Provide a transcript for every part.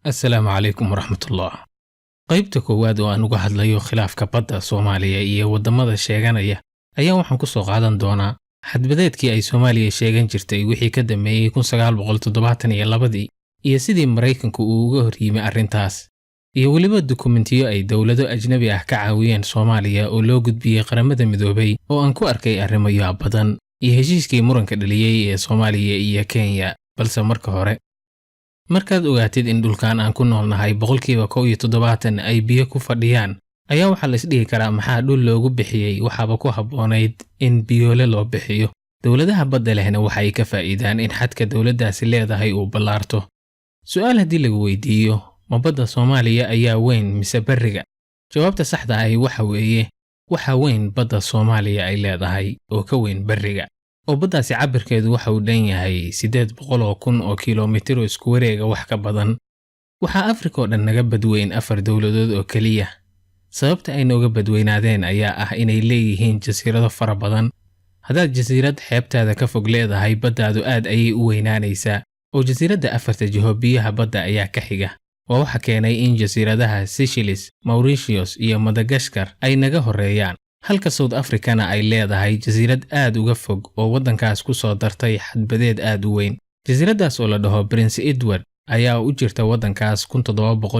السلام عليكم ورحمة الله. qaybta koowaad oo aan uga hadlayo khilaafka badda Soomaaliya iyo wadamada sheeganaya ayaa waxaan ku soo qaadan doonaa xadbadeedkii ay Soomaaliya sheegan jirtay wixii ka dambeeyay 1972 iyo sidii Mareykanku uu uga hor yimi arrintaas iyo waliba dokumentiyo ay dawlado ajnabi ah ka caawiyeen Soomaaliya oo loo gudbiyay qaramada midoobay oo aan ku arkay arrimo yaab badan iyo heshiiskii muranka dhaliyay ee Soomaaliya iyo Kenya. balse marka hore markaad ogaatid in dhulkaan aan ku noolnahay boqolkiiba 17 ay biyo ku fadhiyaan ayaa waxa la isdhihi karaa maxaa dhul loogu bixiyay waxaaba ku habboonayd in biyoole loo bixiyo. dawladaha badda lehna waxa ay ka faa'iidaan in xadka dawladdaasi leedahay uu ballaarto. su'aal haddii lagu weydiiyo ma badda Soomaaliya ayaa weyn mise bariga, jawaabta saxda ah waxa weeye waxa weyn badda Soomaaliya ay leedahay oo ka weyn bariga. oo baddaasi cabirkeedu waxa uu dhan yahay 800,000 oo kiiloomitir oo isku wareega wax ka badan. waxa Afrika oo dhan naga badweyn 4 dawladood oo kaliya. sababta ay nooga badweynaadeen ayaa ah inay leeyihiin jasiirado fara badan. haddaad jasiirad xeebtaada ka fog leedahay baddaadu aad ayay u weynaanaysaa oo jasiiradda 4 jiho biyaha badda ayaa ka xiga. waa waxa keenay in jasiiradaha Seychelles, Mauritius iyo Madagascar ay naga horeeyaan, halka South Africana ay leedahay jasiirad aad uga fog oo waddankaas ku soo dartay xadbadeed aad u weyn. jasiiraddaas oo la dhaho Prince Edward ayaa u jirta waddankaas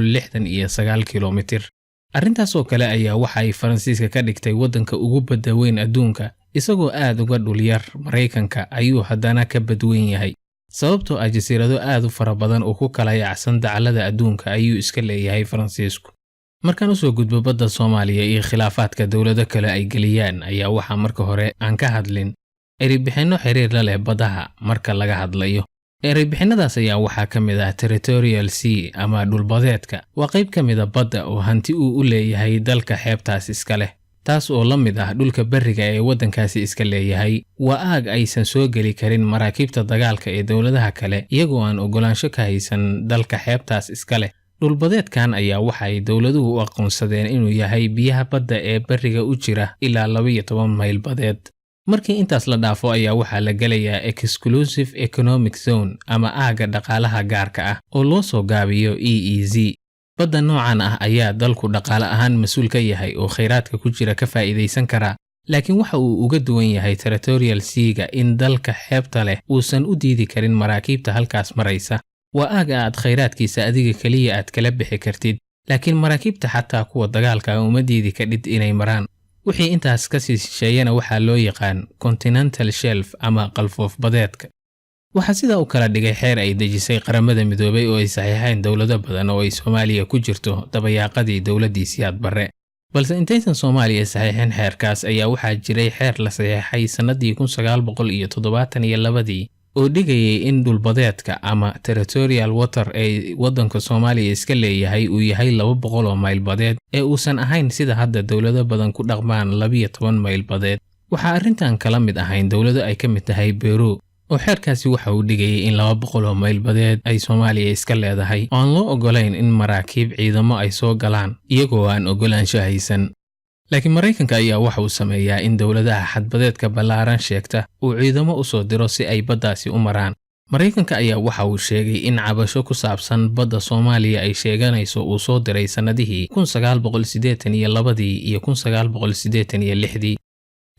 1769 kiiloomitir. arrintaas oo kale ayaa waxa ay Faransiiska ka dhigtay waddanka ugu badda weyn adduunka, isagoo aad uga dhul yar Mareykanka ayuu haddana ka badweyn yahay. sababtoo ah jasiirado aad u fara badan oo ku kala yaacsan dacallada adduunka ayuu iska leeyahay Faransiisku. markaan u soo gudbo badda Soomaaliya iyo khilaafaadka dawlado kale ay geliyaan ayaa waxa marka hore aan ka hadlin ereybixinno xiriir la leh baddaha. marka laga hadlayo ereybixinadaas ayaa waxaa ka mid ah territorial sea ama dhulbadeedka. waa qayb ka mid ah badda oo hanti uu u leeyahay dalka xeebtaas iska leh, taas oo la mid ah dhulka bariga ee waddankaasi iska leeyahay. waa aag aysan soo geli karin maraakiibta dagaalka ee dawladaha kale iyagoo aan ogolaansho ka haysan dalka xeebtaas iska leh. dhulbadeedkan ayaa waxa ay dawladuhu u aqoonsadeen inuu yahay biyaha badda ee bariga u jira ilaa 12 mayl badeed. markii intaas la dhaafo ayaa waxaa la gelayaa exclusive economic zone ama aaga dhaqaalaha gaarka ah oo loo soo gaabiyo EEZ. badda noocan ah ayaa dalku dhaqaale ahaan mas'uul ka yahay oo kheyraadka ku jira ka faa'iideysan kara, laakiin waxa uu uga duwan yahay territorial sea-ga in dalka xeebta leh uusan u diidi karin maraakiibta halkaas maraysa. waa aaga aad kheyraadkiisa adiga kaliya aad kala bixi kartid, laakiin maraakiibta xataa kuwa dagaalka uma diidi kadhid inay maraan. wixii intaas ka sii shisheeyana waxaa loo yaqaan continental shelf ama qalfoof badeedka. waxaa sidaa u kala dhigay xeer ay dejisay qaramada midoobay oo ay saxiixeen dawlado badan oo ay Soomaaliya ku jirto dabayaaqadii dawladdii Siyaad Barre. balse intaysan Soomaaliya saxiixin xeerkaas ayaa waxaa jiray xeer la saxiixay sanadii 1972 oo dhigayay in dhulbadeedka ama territorial water ee waddanka Soomaaliya iska leeyahay uu yahay 200 oo mayl badeed ee uusan ahayn sida hadda dawlado badan ku dhaqmaan 12 mayl badeed. waxaa arrintan kala mid ahayn dawlado ay ka mid tahay Peru oo xeerkaasi waxa uu dhigayay in 200 oo mayl badeed ay Soomaaliya iska leedahay oo aan loo ogolayn in maraakiib ciidamo ay soo galaan iyagoo aan ogolaansho haysan. laakiin Mareykanka ayaa waxa uu sameeyaa in dawladaha xadbadeedka ballaaran sheegta uu ciidamo u soo diro si ay baddaasi u maraan. Mareykanka ayaa waxa uu sheegay in cabasho ku saabsan badda Soomaaliya ay sheeganayso uu soo diray sanadihii 1982 iyo 1986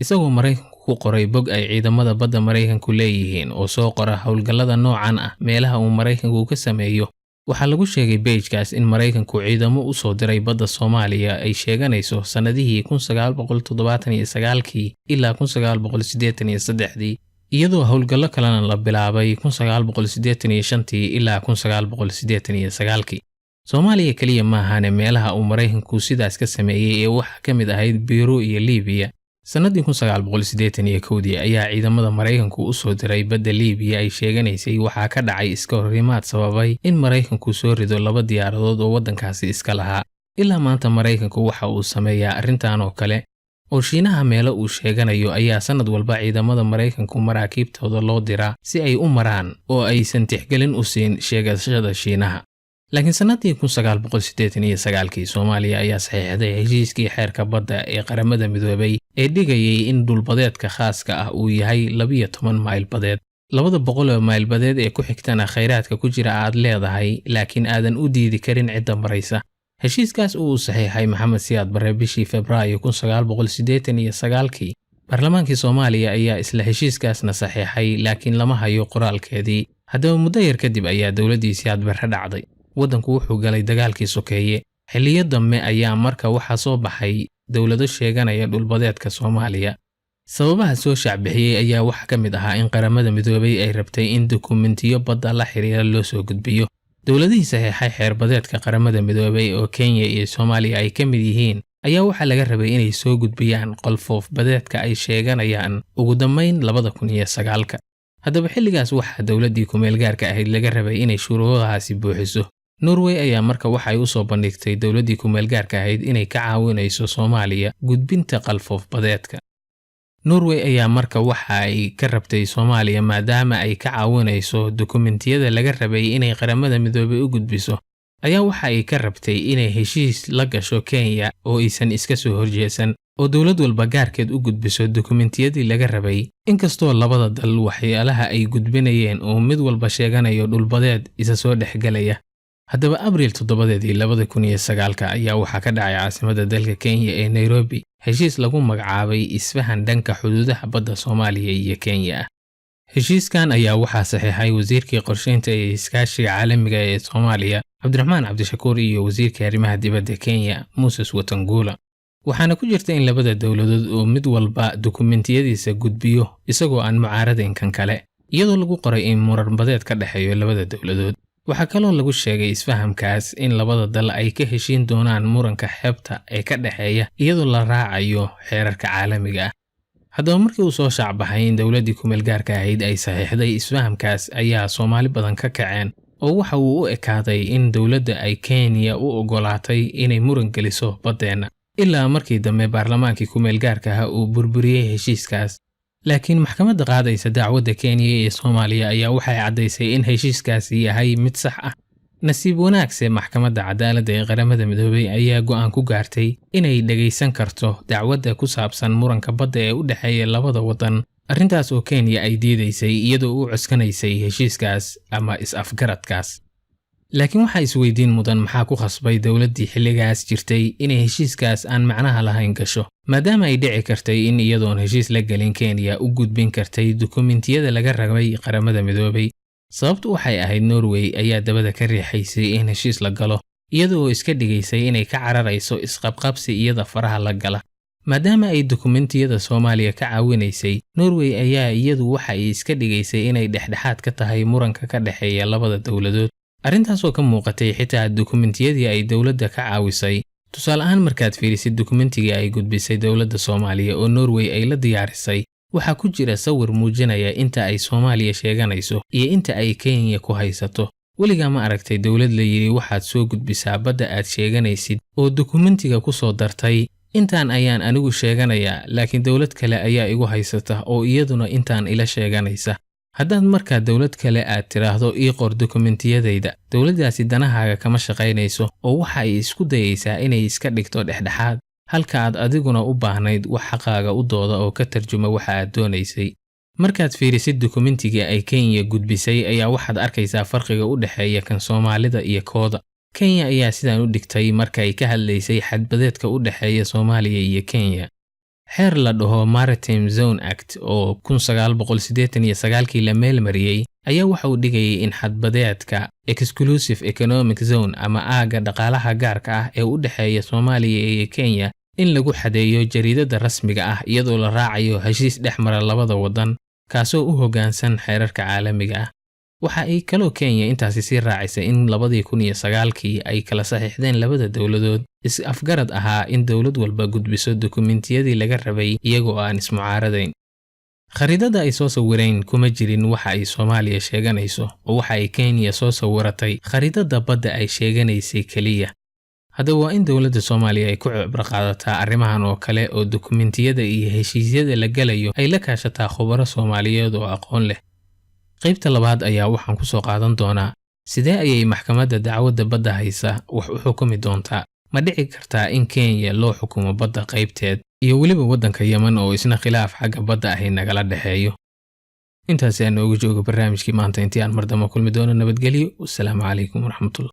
isagoo Mareykanku ku qoray bog ay ciidamada badda Mareykanku leeyihiin oo soo qora howlgallada noocan ah meelaha uu Mareykanku ka sameeyo. waxaa lagu sheegay page-kaas in Mareykanku ciidamo u soo diray badda Soomaaliya ay sheeganayso sanadihii 1979 ilaa 1983 iyadoo howlgallo kalena la bilaabay 1985 ilaa 1989. Soomaaliya kaliya ma ahaane meelaha uu Mareykanku sidaas ka sameeyay ee waxa ka mid ahayd Peru iyo Liibiya. sanadii 1981 ayaa ciidamada Mareykanku u soo diray badda Liibiya ay sheeganaysay waxaa ka dhacay iska horimaad sababay in Mareykanku soo rido 2 diyaaradood oo waddankaasi iska lahaa. ilaa maanta Mareykanku waxa uu sameeyaa arrintan oo kale oo Shiinaha meelo uu sheeganayo ayaa sanad walba ciidamada Mareykanku maraakiibtooda loo diraa si ay u maraan oo aysan tixgelin u siin sheegashada Shiinaha. laakiin sanadii 1989 Soomaaliya ayaa saxiixday heshiiskii xeerka badda ee qaramada midoobay ee dhigayay in dhulbadeedka khaaska ah uu yahay 12 mayl badeed. 200 mayl badeed ee ku xigtana khayraadka ku jira aad leedahay laakiin aadan u diidi karin cidda maraysa. heshiiskaas uu saxiixay Maxamed Siyaad Barre bishii Febraayo 1989 baarlamaankii Soomaaliya ayaa isla heshiiskaasna saxiixay laakiin lama hayo qoraalkeedii. haddaba muddo yar kadib ayaa dowladdii Siyaad Barre dhacday. waddanku wuxuu galay dagaalkii sokeeye. xilliyo dambe ayaa marka waxaa soo baxay dowlado sheeganaya dhulbadeedka Soomaaliya. sababaha soo shacbixiyay ayaa waxa ka mid ahaa in qaramada midoobay ay rabtay in dokumentiyo badda la xiriira loo soo gudbiyo. dowladihii saxiixay xeerbadeedka qaramada midoobay oo Kenya iyo Soomaaliya ay ka mid yihiin ayaa waxa laga rabay inay soo gudbiyaan qolfoof badeedka ay sheeganayaan ugu dambeyn 2009. haddaba xilligaas waxaa dowladdii ku meel gaarka ahayd laga rabay inay shuruudahaasi buuxiso. Norway ayaa marka waxa ay u soo bandhigtay dowladdii ku meel gaarka ahayd inay ka caawinayso Soomaaliya gudbinta qalfoof badeedka. Norway ayaa marka waxa ay ka rabtay Soomaaliya maadaama ay ka caawinayso dokumentiyada laga rabay inay qaramada midoobay u gudbiso ayaa waxa ay ka rabtay inay heshiis la gasho Kenya oo aysan iska soo horjeesan oo dowlad walba gaarkeed u gudbiso dokumentiyadii laga rabay. inkastoo labada dal waxyaalaha ay gudbinayeen oo mid walba sheeganayo dhulbadeed isa soo dhexgalaya. haddaba Abriil 7 2009 ayaa waxa ka dhacay caasimadda dalka Kenya ee Nairobi heshiis lagu magacaabay isfahan dhanka xuduudaha badda Soomaaliya iyo Kenya. heshiiskan ayaa waxaa saxiixay wasiirkii qorsheynta ee iskaashiga caalamiga ee Soomaaliya Cabdiraxmaan Cabdishakuur iyo wasiirka arrimaha dibadda Kenya Moses Wetangula. waxaana ku jirta in labada dowladood oo mid walba dokumentiyadiisa gudbiyo isagoo aan mucaaradayn kan kale iyadoo lagu qoray in muran badeed ka dhaxeeyo labada dowladood. waxaa kaloo lagu sheegay isfahamkaas in labada dal ay ka heshiin doonaan muranka xeebta ee ka dhaxeeya iyadoo la raacayo xeerarka caalamiga ah. haddaba markii uu soo shacbaxay in dowladdii ku meel gaarka ahayd ay saxiixday isfahamkaas ayaa Soomaali badan ka kaceen oo waxa uu u ekaaday in dowladda ay Kenya u ogolaatay inay muran geliso baddeena ilaa markii dambe baarlamaankii ku meel gaarka ah uu burburiyay heshiiskaas. laakiin maxkamadda qaadaysa dacwadda Kenya ee Soomaaliya ayaa waxay caddaysay in heshiiskaasi yahay mid sax ah. nasiib wanaagsan maxkamadda cadaaladda ee qaramada midoobay ayaa go'aan ku gaartay inay dhageysan karto dacwadda ku saabsan muranka badda ee u dhaxeeya labada wadan. arrintaas oo Kenya ay diidaysay iyadoo u cuskanaysay heshiiskaas ama is-afgaradkaas. laakiin waxa isweydiin mudan maxaa ku khasbay dowladdii xilligaas jirtay inay heshiiskaas aan macnaha lahayn gasho maadaama ay dhici kartay in iyadoon heshiis la gelin Kenya u gudbin kartay dokumentiyada laga rabay qaramada midoobay. sababtu waxay ahayd Norway ayaa dabada ka riixaysay in heshiis la galo iyadoo iska dhigaysay inay ka cararayso isqabqabsi iyada faraha la gala. maadaama ay dokumentiyada Soomaaliya ka caawinaysay Norway ayaa iyadu waxa ay iska dhigaysay inay dhexdhexaad ka tahay muranka ka dhaxeeya labada dowladood. arrintaas oo ka muuqatay xitaa dokumentiyadii ay dowladda ka caawisay. tusaale ahaan markaad fiirisid dokumentigii ay gudbisay dowladda Soomaaliya oo Norway ay la diyaarisay waxaa ku jira sawir muujinaya inta ay Soomaaliya sheeganayso iyo inta ay Kenya ku haysato. weligaa ma aragtay dowlad la yiri waxaad soo gudbisaa badda aad sheeganaysid oo dokumentiga ku soo dartay intaan ayaan anigu sheeganayaa laakiin dowlad kale ayaa igu haysata oo iyaduna intaan ila sheeganaysa. haddaad markaa dowlad kale aad tiraahdo ii qor dokumentiyadayda dowladdaasi danahaaga kama shaqaynayso oo waxa ay isku dayaysaa inay iska dhigto dhexdhexaad halka aad adiguna u baahnayd wax xaqaaga u dooda oo ka tarjuma waxa aad doonaysay. markaad fiirisid dokumentigii ay Kenya gudbisay ayaa waxaad arkaysaa farqiga u dhaxeeya kan Soomaalida iyo kooda. Kenya ayaa sidaan u dhigtay marka ay ka hadlaysay xadbadeedka u dhaxeeya Soomaaliya iyo Kenya. xeer la dhaho Maritime Zone Act oo 1989 la meel mariyay ayaa waxa uu dhigayay in xadbadeedka Exclusive Economic Zone ama aaga dhaqaalaha gaarka ah ee u dhaxeeya Soomaaliya iyo Kenya in lagu xadeeyo jariidada rasmiga ah iyadoo la raacayo heshiis dhexmara labada wadan kaasoo u hoggaansan xeerarka caalamiga ah. waxa ay kaloo Kenya intaasi sii raacisay in 2009 ay kala saxiixdeen labada dowladood is-afgarad ahaa in dowlad walba gudbiso dokumentiyadii laga rabay iyagoo aan ismucaaradayn. khariidada ay soo sawireen kuma jirin waxa ay Soomaaliya sheeganayso oo waxa ay Kenya soo sawiratay khariidada badda ay sheeganaysay kaliya. haddaba waa in dowladda Soomaaliya ay ku cibro qaadataa arrimahan oo kale oo dokumentiyada iyo heshiisyada la galayo ay la kaashataa khubaro Soomaaliyeed oo aqoon leh. qaybta labaad ayaa waxaan ku soo qaadan doonaa sidee ayay maxkamadda dacwadda badda haysa wax u xukumi doontaa. ma dhici kartaa in Kenya loo xukumo badda qaybteed iyo weliba waddanka Yemen oo isna khilaaf xagga badda ah nagala dhaxeeyo. intaas ayaan noogu jooga barnaamijkii maanta intii aan mar dambe kulmi doono nabadgelyo. Wassalaamu calaykum waraxmatullah.